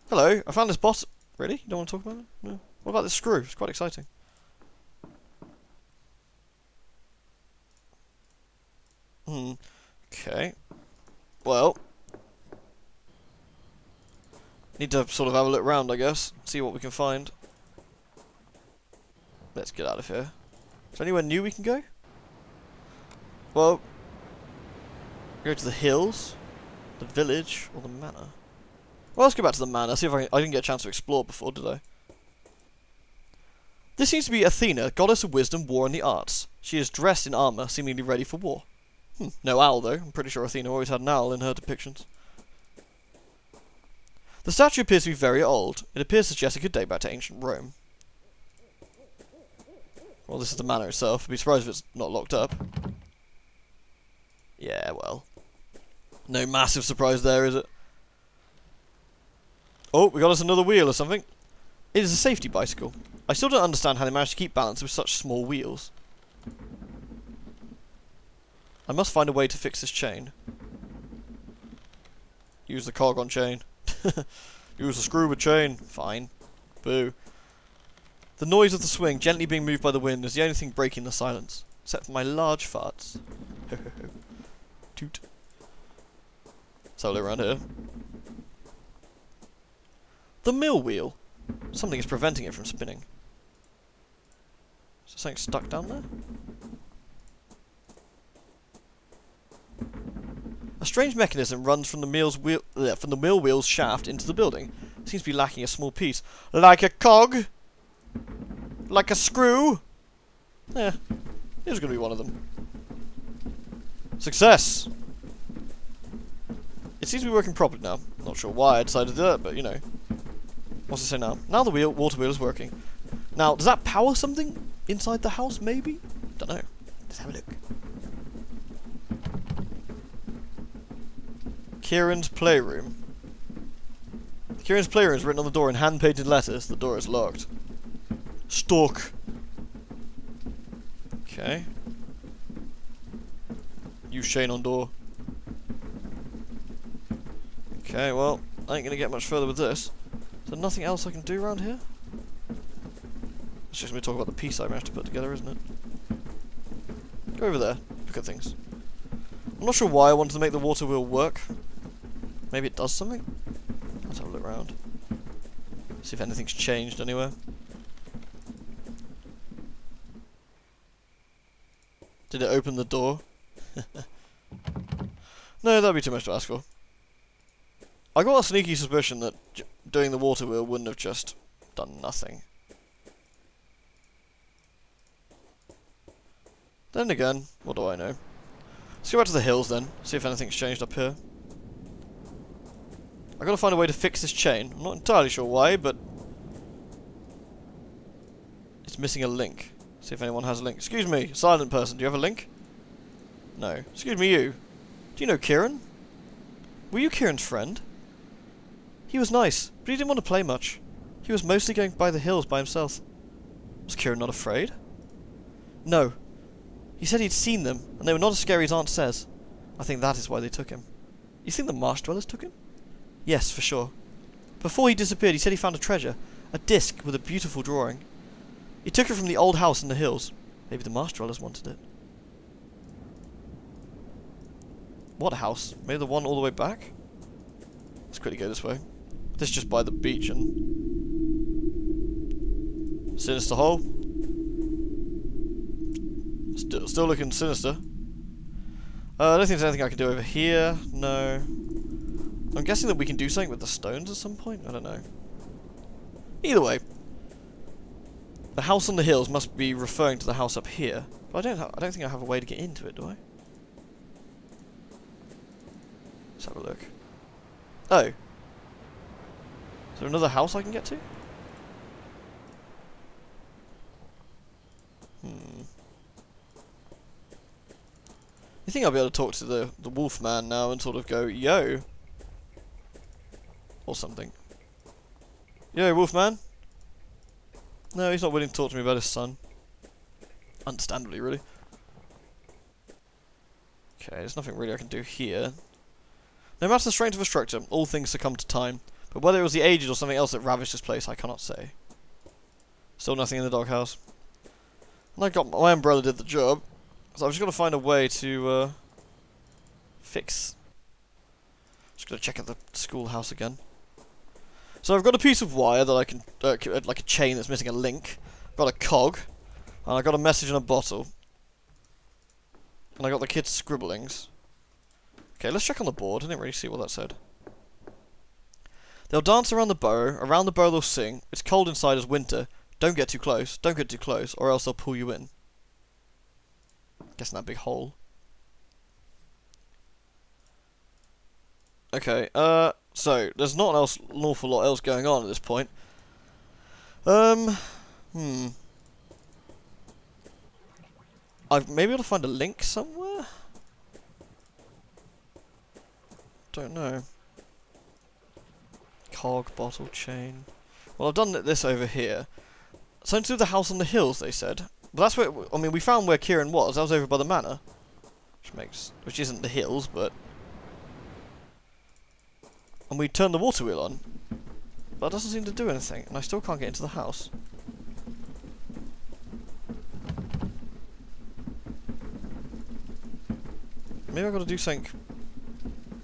Hello, I found this boss. Really? You don't want to talk about it? No. What about this screw? It's quite exciting. Hmm. Okay. Well, need to sort of have a look around, I guess. See what we can find. Let's get out of here. Is there anywhere new we can go? Well, go to the hills, the village, or the manor. Well, let's go back to the manor. See if I didn't get a chance to explore before, did I? This seems to be Athena, goddess of wisdom, war, and the arts. She is dressed in armor, seemingly ready for war. No owl, though. I'm pretty sure Athena always had an owl in her depictions. The statue appears to be very old. It appears to suggest it could date back to ancient Rome. Well, this is the manor itself. I'd be surprised if it's not locked up. Yeah, well. No massive surprise there, is it? Oh, we got us another wheel or something. It is a safety bicycle. I still don't understand how they managed to keep balance with such small wheels. I must find a way to fix this chain. Use the cog on chain. Use the screw with chain. Fine. Boo. The noise of the swing gently being moved by the wind is the only thing breaking the silence. Except for my large farts. Toot. Let's have a look around here. The mill wheel. Something is preventing it from spinning. Is there something stuck down there? A strange mechanism runs from the mill wheel's shaft into the building. It seems to be lacking a small piece. Like a cog? Like a screw? Yeah, here's going to be one of them. Success! It seems to be working properly now. Not sure why I decided to do that, but you know. What's it say now? Now the water wheel is working. Now, does that power something inside the house, maybe? Don't know. Let's have a look. Kieran's playroom. Kieran's playroom is written on the door in hand-painted letters. The door is locked. Stalk. Okay. Use chain on door. Okay, well, I ain't gonna get much further with this. Is there nothing else I can do around here? It's just me talking about the piece I managed to put together, isn't it? Go over there. Look at things. I'm not sure why I wanted to make the water wheel work. Maybe it does something? Let's have a look around. See if anything's changed anywhere. Did it open the door? No, that'd be too much to ask for. I got a sneaky suspicion that doing the water wheel wouldn't have just done nothing. Then again, what do I know? Let's go back to the hills then, see if anything's changed up here. I gotta find a way to fix this chain. I'm not entirely sure why, but it's missing a link. See if anyone has a link. Excuse me, silent person, do you have a link? No. Excuse me, you. Do you know Kieran? Were you Kieran's friend? He was nice, but he didn't want to play much. He was mostly going by the hills by himself. Was Kieran not afraid? No. He said he'd seen them, and they were not as scary as Aunt says. I think that is why they took him. You think the marsh dwellers took him? Yes, for sure. Before he disappeared, he said he found a treasure. A disc with a beautiful drawing. He took it from the old house in the hills. Maybe the marsh dwellers wanted it. What house? Maybe the one all the way back? Let's quickly go this way. This is just by the beach and... Sinister hole. Still looking sinister. I don't think there's anything I can do over here. No. I'm guessing that we can do something with the stones at some point? I don't know. Either way. The house on the hills must be referring to the house up here. But I don't think I have a way to get into it, do I? Let's have a look. Oh. Is there another house I can get to? You think I'll be able to talk to the wolf man now and sort of go, yo? Or something. Yo, wolf man? No, he's not willing to talk to me about his son. Understandably, really. Okay, there's nothing really I can do here. No matter the strength of a structure, all things succumb to time. But whether it was the ages or something else that ravaged this place, I cannot say. Still nothing in the doghouse. And I got my umbrella did the job, so I've just got to find a way to fix. Just got to check out the schoolhouse again. So I've got a piece of wire that I can, like a chain that's missing a link. I've got a cog, and I got a message in a bottle. And I got the kid's scribblings. Okay, let's check on the board. I didn't really see what that said. They'll dance around the burrow they'll sing. It's cold inside as winter. Don't get too close, or else they'll pull you in. Guessing that big hole. Okay, so, there's not an awful lot else going on at this point. I maybe able to find a link somewhere? Don't know. Cog, bottle, chain. Well, I've done this over here. Something to do with the house on the hills, they said. But that's where, I mean, we found where Kieran was. That was over by the manor. Which isn't the hills, but... And we turned the water wheel on. But it doesn't seem to do anything, and I still can't get into the house. Maybe I've got to do something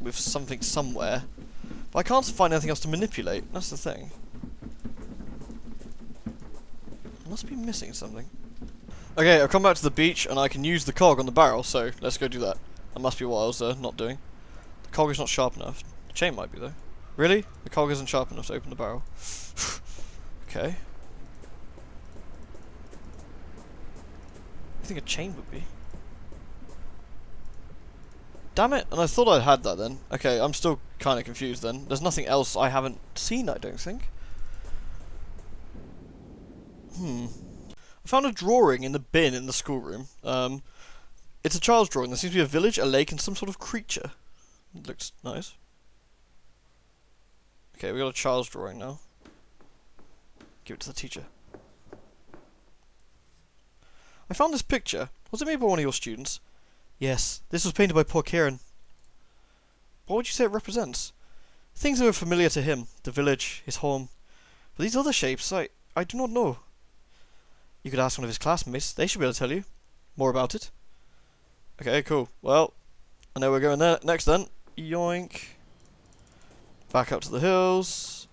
with something somewhere. But I can't find anything else to manipulate. That's the thing. I must be missing something. Okay, I've come back to the beach and I can use the cog on the barrel, so let's go do that. That must be what I was not doing. The cog is not sharp enough. The chain might be though. Really? The cog isn't sharp enough to open the barrel. Okay. I think a chain would be. Damn it! And I thought I had that then. Okay, I'm still kind of confused then. There's nothing else I haven't seen, I don't think. I found a drawing in the bin in the schoolroom. It's a child's drawing. There seems to be a village, a lake, and some sort of creature. It looks nice. Okay, we got a child's drawing now. Give it to the teacher. I found this picture. Was it made by one of your students? Yes, this was painted by poor Kieran. What would you say it represents? Things that were familiar to him, the village, his home. But these other shapes, I do not know. You could ask one of his classmates, they should be able to tell you more about it. Okay, cool. Well, I know we're going there next then. Yoink. Back up to the hills.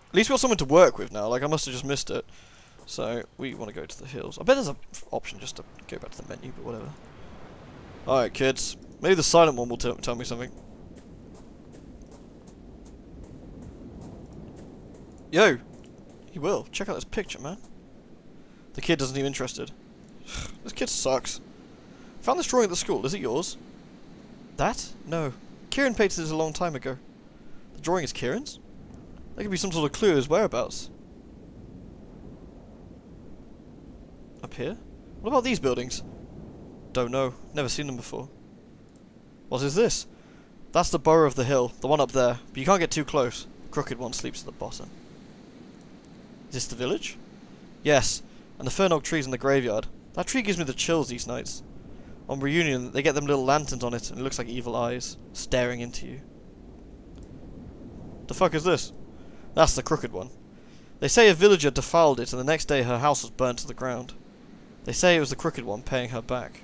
At least we've got someone to work with now, like I must have just missed it. So, we want to go to the hills. I bet there's an option just to go back to the menu, but whatever. Alright, kids. Maybe the silent one will tell me something. Yo! He will. Check out this picture, man. The kid doesn't seem interested. This kid sucks. Found this drawing at the school. Is it yours? That? No. Kieran painted this a long time ago. The drawing is Kieran's? There could be some sort of clue to his whereabouts. Up here? What about these buildings? Don't know. Never seen them before. What is this? That's the burrow of the hill. The one up there. But you can't get too close. The crooked one sleeps at the bottom. Is this the village? Yes. And the fernog trees in the graveyard. That tree gives me the chills these nights. On reunion, they get them little lanterns on it, and it looks like evil eyes, staring into you. The fuck is this? That's the crooked one. They say a villager defiled it, and the next day her house was burnt to the ground. They say it was the crooked one paying her back.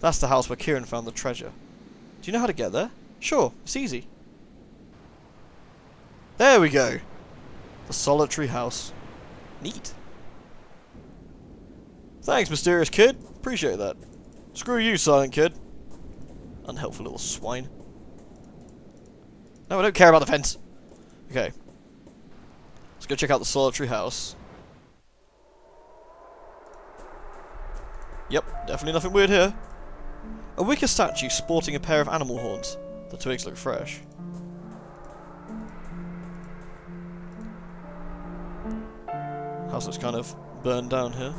That's the house where Kieran found the treasure. Do you know how to get there? Sure, it's easy. There we go! The solitary house. Neat. Thanks, mysterious kid. Appreciate that. Screw you, silent kid. Unhelpful little swine. No, I don't care about the fence. Okay. Let's go check out the solitary house. Yep, definitely nothing weird here. A wicker statue sporting a pair of animal horns. The twigs look fresh. House looks kind of burned down here.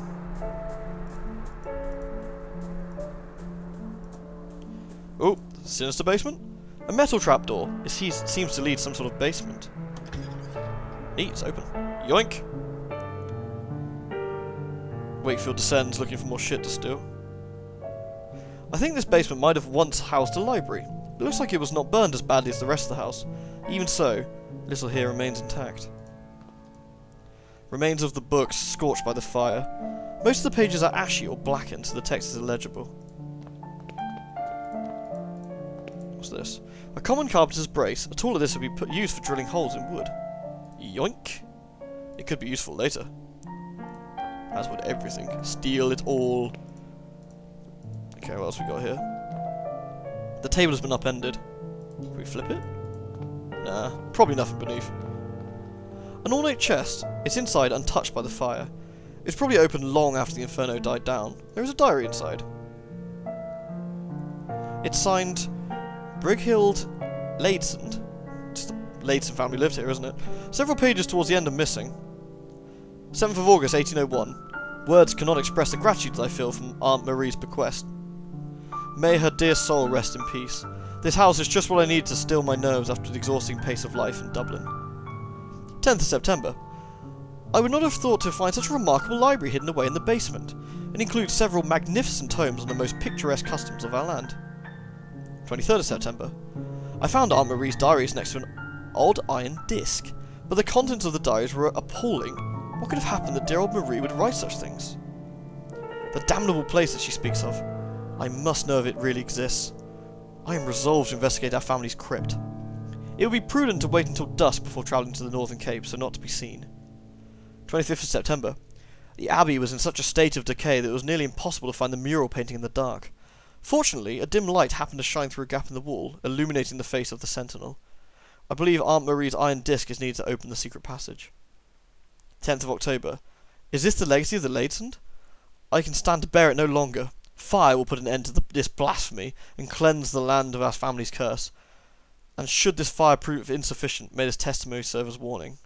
Oh, sinister basement? A metal trapdoor. It seems to lead some sort of basement. Neat, it's open. Yoink! Wakefield descends, looking for more shit to steal. I think this basement might have once housed a library. It looks like it was not burned as badly as the rest of the house. Even so, Little here remains intact. Remains of the books scorched by the fire. Most of the pages are ashy or blackened, so the text is illegible. What's this? A common carpenter's brace. A tool like this would be used for drilling holes in wood. Yoink! It could be useful later. As would everything. Steal it all. Okay, what else we got here? The table has been upended. Can we flip it? Nah, probably nothing beneath. An ornate chest. It's inside, untouched by the fire. It's probably opened long after the inferno died down. There is a diary inside. It's signed Brighild Ladesand. Just the Ladesand family lived here, isn't it? Several pages towards the end are missing. 7th of August, 1801. Words cannot express the gratitude I feel from Aunt Marie's bequest. May her dear soul rest in peace. This house is just what I need to still my nerves after the exhausting pace of life in Dublin. 10th of September. I would not have thought to find such a remarkable library hidden away in the basement. It includes several magnificent tomes on the most picturesque customs of our land. 23rd of September. I found Aunt Marie's diaries next to an odd iron disc, but the contents of the diaries were appalling. What could have happened that dear old Marie would write such things? The damnable place that she speaks of. I must know if it really exists. I am resolved to investigate our family's crypt. It would be prudent to wait until dusk before travelling to the Northern Cape, so not to be seen. 25th of September. The abbey was in such a state of decay that it was nearly impossible to find the mural painting in the dark. Fortunately, a dim light happened to shine through a gap in the wall, illuminating the face of the sentinel. I believe Aunt Marie's iron disc is needed to open the secret passage. 10th of October. Is this the legacy of the Ladesand? I can stand to bear it no longer. Fire will put an end to this blasphemy and cleanse the land of our family's curse. And should this fire prove insufficient, may this testimony serve as warning.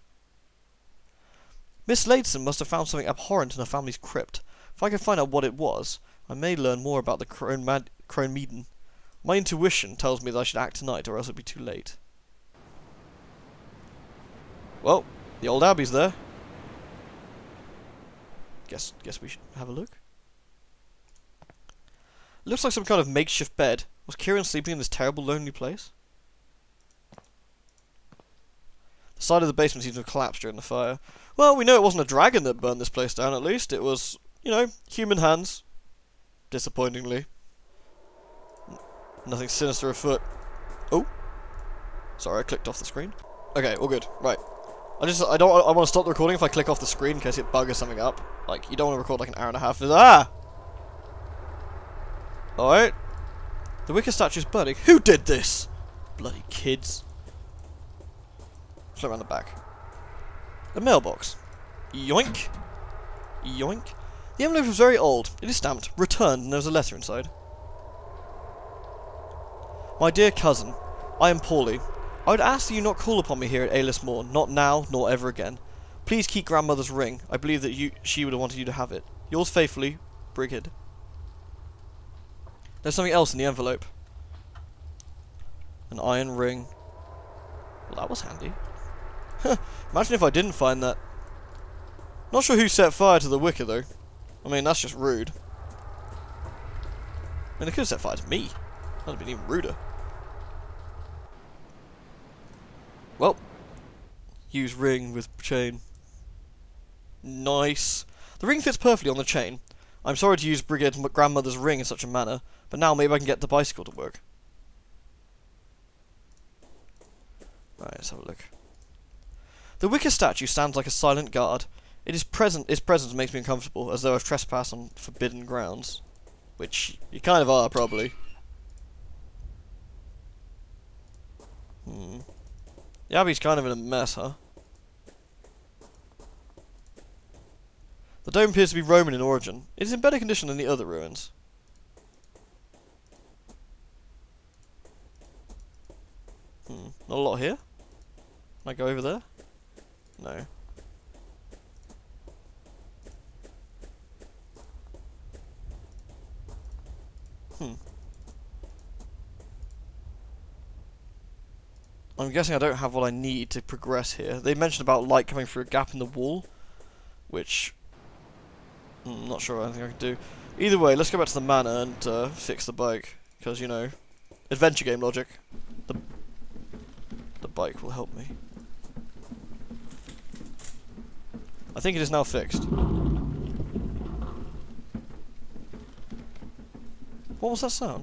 Miss Ladesand must have found something abhorrent in her family's crypt. If I can find out what it was, I may learn more about the Crone Maiden. My intuition tells me that I should act tonight, or else it'll be too late. Well, the old abbey's there. Guess we should have a look. Looks like some kind of makeshift bed. Was Kieran sleeping in this terrible, lonely place? The side of the basement seems to have collapsed during the fire. Well, we know it wasn't a dragon that burned this place down, at least. It was, you know, human hands. Disappointingly. Nothing sinister afoot. Oh. Sorry, I clicked off the screen. Okay, all good. Right. I want to stop the recording if I click off the screen in case it buggers something up. Like, you don't want to record like an hour and a half. Ah! Alright. The wicker statue's burning. Who did this? Bloody kids. Let's look around the back. A mailbox. Yoink. Yoink. The envelope is very old. It is stamped, returned, and there's a letter inside. My dear cousin, I am poorly. I would ask that you not call upon me here at Ayless Moor, not now, nor ever again. Please keep grandmother's ring. I believe that she would have wanted you to have it. Yours faithfully, Brigid. There's something else in the envelope. An iron ring. Well, that was handy. Imagine if I didn't find that. Not sure who set fire to the wicker, though. I mean, that's just rude. I mean, they could have set fire to me. That would have been even ruder. Well, use ring with chain. Nice. The ring fits perfectly on the chain. I'm sorry to use Brigid's grandmother's ring in such a manner, but now maybe I can get the bicycle to work. Right, let's have a look. The wicker statue stands like a silent guard. Its presence makes me uncomfortable, as though I've trespassed on forbidden grounds. Which you kind of are, probably. The abbey's kind of in a mess, huh? The dome appears to be Roman in origin. It is in better condition than the other ruins. Not a lot here? Can I go over there? No. I'm guessing I don't have what I need to progress here. They mentioned about light coming through a gap in the wall, which I'm not sure I think I can do. Either way, let's go back to the manor and fix the bike, because, you know, adventure game logic. The bike will help me. I think it is now fixed. What was that sound?